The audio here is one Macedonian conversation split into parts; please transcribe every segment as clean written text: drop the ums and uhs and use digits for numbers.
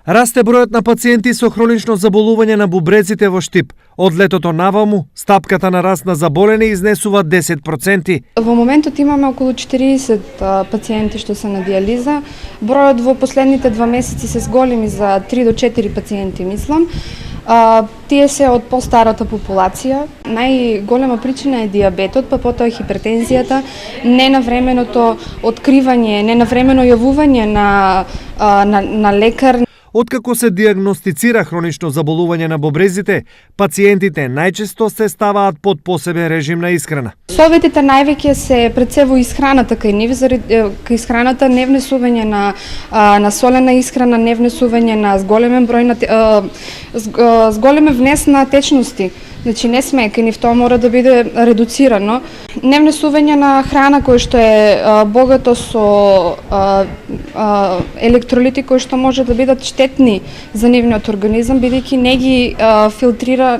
Расте бројот на пациенти со хронично заболување на бубреците во Штип. Од летото наваму, стапката на раст на заболени изнесува 10%. Во моментот имаме околу 40 пациенти што се на дијализа. Бројот во последните 2 месеци се зголеми за 3 до 4 пациенти, мислам. Тие се од постарата популација. Најголема причина е дијабетот, па потоа хипертензијата, ненавременото откривање, ненавремено јавување на лекар. Откако се диагностицира хронично заболување на бубрезите, пациентите најчесто се ставаат под посебен режим на исхрана. Советите највеќе се пред се во исхраната кај нив, кај исхраната не внесување на солена исхрана, не внесување на зголемен број на зголемен внес на течности. Значи не сме кај нив, тоа мора да биде редуцирано. Не внесување на храна која што е богато со електролити кои што може да бидат штетни за нивниот организам, бидејќи не ги филтрира,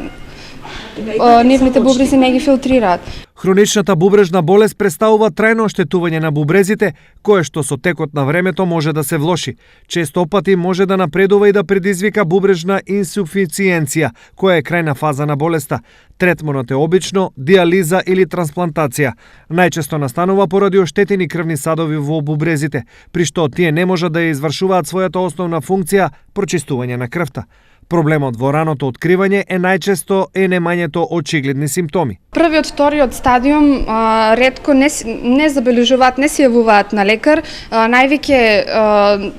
нивните бубрези не ги филтрираат. Хроничната бубрежна болест представува трајно оштетување на бубрезите, кое што со текот на времето може да се влоши. Често пати може да напредува и да предизвика бубрежна инсуфициенција, која е крајна фаза на болеста. Третманот е обично дијализа или трансплантација. Најчесто настанува поради оштетени крвни садови во бубрезите, при што тие не можат да ја извршуваат својата основна функција – прочистување на крвта. Проблемот во раното откривање е најчесто немањето очигледни симптоми. Првиот, вториот стадиум ретко не забележуваат, не се јавуваат на лекар. Највеќе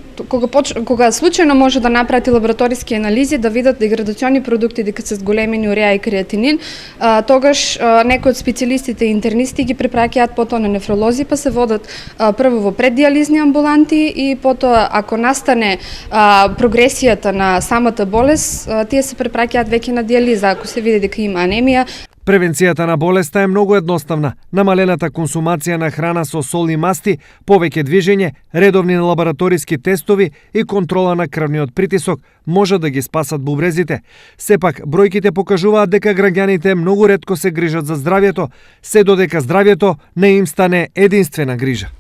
кога случајно може да направи лабораториски анализи да видат деградациони продукти дека се зголемени уреа и креатинин, тогаш некои од специјалистите и интернисти ги препраќаат потоа на нефролози, па се водат прво во преддијализни амбуланти и потоа ако настане прогресијата на самата болест, тие се препраќаат веќе на дијализа ако се види дека има анемија. Превенцијата на болеста е многу едноставна. Намалената консумација на храна со сол и масти, повеќе движење, редовни лабораториски тестови и контрола на крвниот притисок може да ги спасат бубрезите. Сепак, бројките покажуваат дека граѓаните многу ретко се грижат за здравјето, се додека здравјето не им стане единствена грижа.